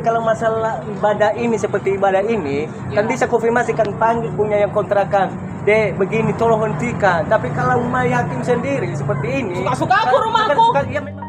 kalau masalah ibadah ini seperti ibadah ini kan bisa konfirmasikan panggil punya yang kontrakan. Dek, begini tolong hentikan. Tapi kalau mayakin sendiri seperti ini, suka-suka aku rumahku. Ya memang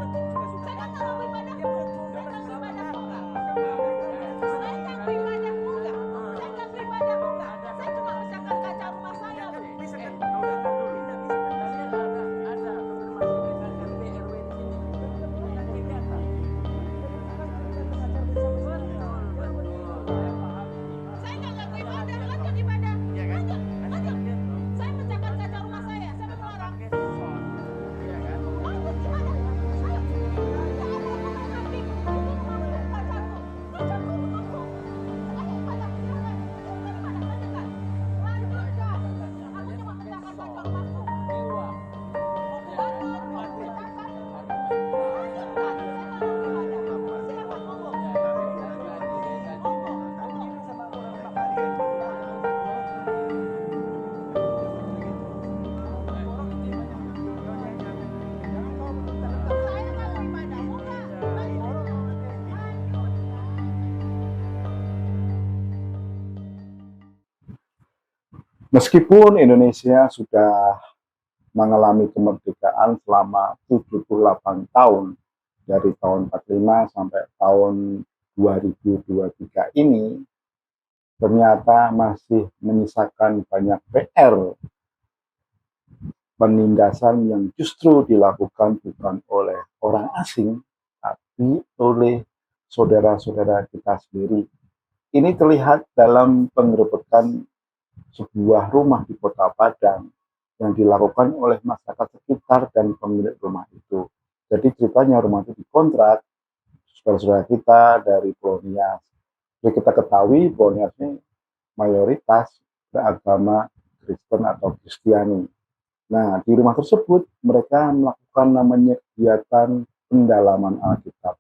meskipun Indonesia sudah mengalami kemerdekaan selama 78 tahun, dari tahun 45 sampai tahun 2023 ini, ternyata masih menyisakan banyak PR penindasan yang justru dilakukan bukan oleh orang asing, tapi oleh saudara-saudara kita sendiri. Ini terlihat dalam penggerebekan sebuah rumah di Kota Padang yang dilakukan oleh masyarakat sekitar dan pemilik rumah itu. Jadi ceritanya rumah itu dikontrak saudara-saudara kita dari Pulau Nias. Jadi kita ketahui Pulau Nias ini mayoritas beragama Kristen atau Kristiani. Nah, di rumah tersebut mereka melakukan namanya kegiatan pendalaman Alkitab.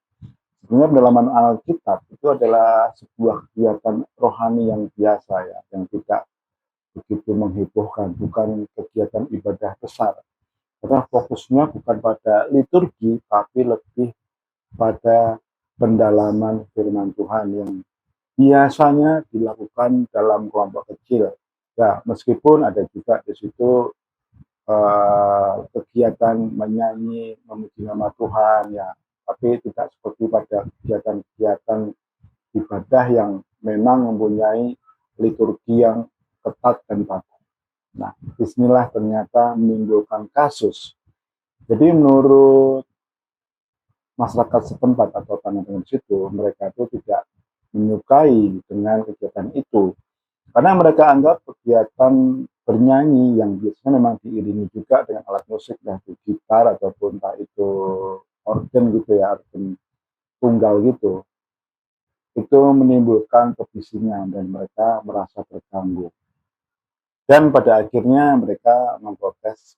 Sebenarnya pendalaman Alkitab itu adalah sebuah kegiatan rohani yang biasa ya, yang tidak begitu menghebohkan, bukan kegiatan ibadah besar. Karena fokusnya bukan pada liturgi, tapi lebih pada pendalaman firman Tuhan yang biasanya dilakukan dalam kelompok kecil. Ya, meskipun ada juga di situ kegiatan menyanyi, memuji nama Tuhan ya, tapi tidak seperti pada kegiatan-kegiatan ibadah yang memang mempunyai liturgi yang ketat dan baku. Nah, bismillah ternyata menimbulkan kasus. Jadi menurut masyarakat setempat atau tanah-tanah situ, mereka itu tidak menyukai dengan kegiatan itu. Karena mereka anggap kegiatan bernyanyi yang biasanya memang diiringi juga dengan alat musik, dan gitar ataupun entah itu organ gitu ya, organ tunggal gitu, itu menimbulkan kebisingan dan mereka merasa terganggu. Dan pada akhirnya mereka memprotes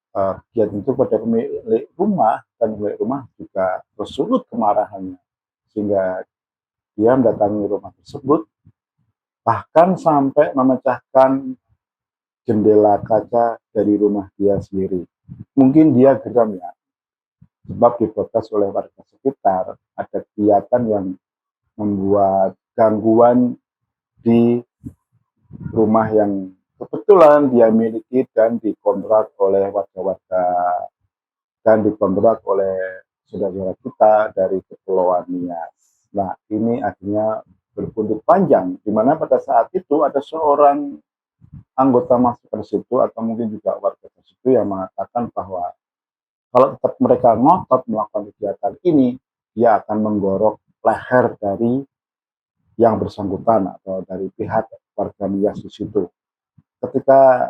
kegiatan itu pada pemilik rumah, dan pemilik rumah juga bersulut kemarahannya, sehingga dia mendatangi rumah tersebut, bahkan sampai memecahkan jendela kaca dari rumah dia sendiri. Mungkin dia geram ya, sebab diprotes oleh warga sekitar ada kegiatan yang membuat gangguan di rumah yang kebetulan dia miliki dan dikontrak oleh warga-warga dan dikontrak oleh saudara-saudara kita dari Kepulauan Nias. Nah, ini akhirnya berbuntut panjang, di mana pada saat itu ada seorang anggota masyarakat situ atau mungkin juga warga situ yang mengatakan bahwa kalau tetap mereka ngotot melakukan kegiatan ini, dia akan menggorok leher dari yang bersangkutan atau dari pihak warga Nias di situ. Ketika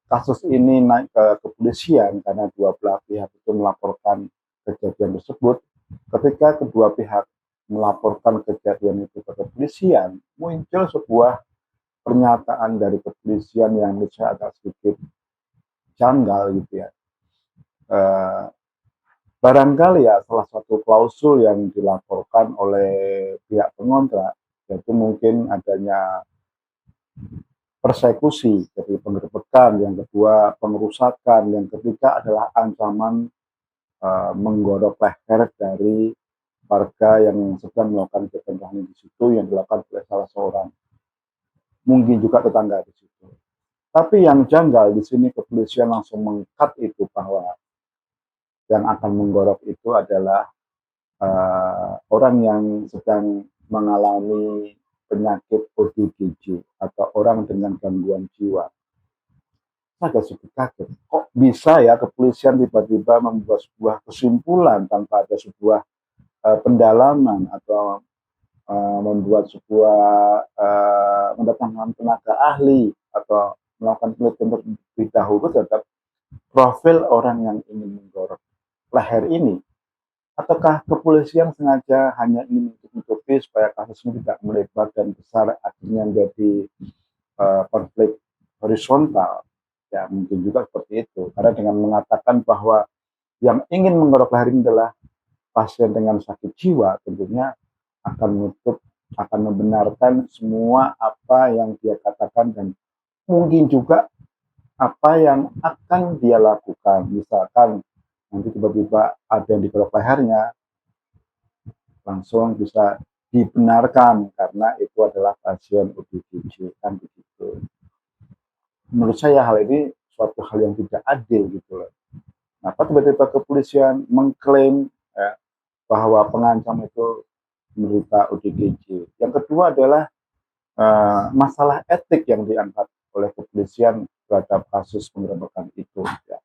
kasus ini naik ke kepolisian karena dua belah pihak itu melaporkan kejadian tersebut, ketika kedua pihak melaporkan kejadian itu ke kepolisian, muncul sebuah pernyataan dari kepolisian yang menurut saya agak sedikit janggal gitu ya. Barangkali ya salah satu klausul yang dilaporkan oleh pihak pengontrak, yaitu mungkin adanya persekusi, jadi penggerbekan, yang kedua pengerusakan, yang ketiga adalah ancaman menggorok leher dari warga yang sedang melakukan kegiatan rohani di situ yang dilakukan oleh salah seorang, mungkin juga tetangga di situ. Tapi yang janggal di sini kepolisian langsung mengkat itu bahwa yang akan menggorok itu adalah orang yang sedang mengalami penyakit ODGJ atau orang dengan gangguan jiwa. Saya agak sedikit kaget. Kok bisa ya kepolisian tiba-tiba membuat sebuah kesimpulan tanpa ada sebuah pendalaman atau membuat sebuah mendatangkan tenaga ahli atau melakukan penelitian terlebih dahulu terhadap profil orang yang ingin menggorok leher ini. Ataukah kepolisian sengaja hanya ingin menutupi supaya kasus ini tidak melebar dan besar, akhirnya menjadi konflik horizontal? Ya mungkin juga seperti itu. Karena dengan mengatakan bahwa yang ingin menggorok leher ini adalah pasien dengan sakit jiwa, tentunya akan menutup, akan membenarkan semua apa yang dia katakan dan mungkin juga apa yang akan dia lakukan. Misalkan nanti tiba-tiba ada yang digerok lehernya, langsung bisa dibenarkan karena itu adalah pasien ODGJ, kan begitu. Menurut saya hal ini suatu hal yang tidak adil gitu loh. Kenapa tiba-tiba kepolisian mengklaim ya, bahwa pengancam itu menderita ODGJ. Yang kedua adalah masalah etik yang diangkat oleh kepolisian terhadap kasus penggerebekan itu. Ya.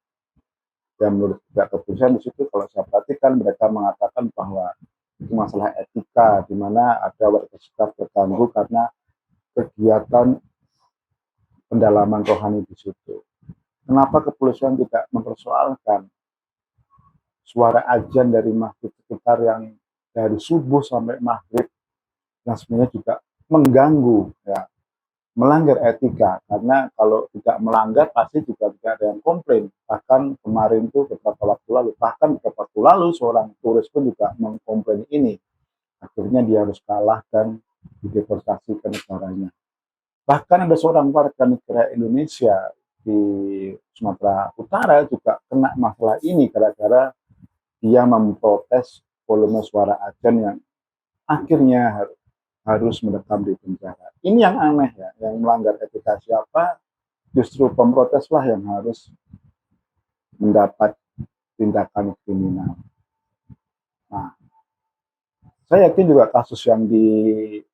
Dan menurut pihak kepolisian di situ kalau saya perhatikan mereka mengatakan bahwa itu masalah etika di mana ada warga sekitar terganggu karena kegiatan pendalaman rohani di situ. Kenapa kepolisian tidak mempersoalkan suara azan dari masjid sekitar yang dari subuh sampai maghrib yang sebenarnya juga mengganggu, ya, melanggar etika, karena kalau tidak melanggar pasti juga tidak ada yang komplain. Bahkan kemarin tuh beberapa waktu lalu seorang turis pun juga mengkomplain ini, akhirnya dia harus kalah dan dideportasi ke negaranya. Bahkan ada seorang warga negara Indonesia di Sumatera Utara juga kena masalah ini gara-gara dia memprotes volume suara azan yang akhirnya harus mendekam di penjara. Ini yang aneh ya, yang melanggar etika siapa, justru pemproteslah yang harus mendapat tindakan kriminal. Nah, saya yakin juga kasus yang di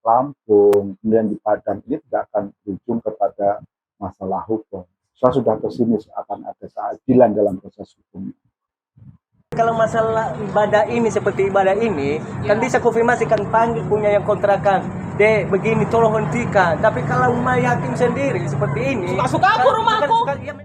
Lampung, kemudian di Padang ini tidak akan berujung kepada masalah hukum. Saya sudah pesimis akan ada keadilan dalam proses hukum. Kalau masalah ibadah ini seperti ibadah ini, kan bisa konfirmasikan panggil punya yang kontrakan. Dek, begini tolong hentikan. Tapi kalau Mak yakin sendiri seperti ini, Suka-suka aku rumahku. ya,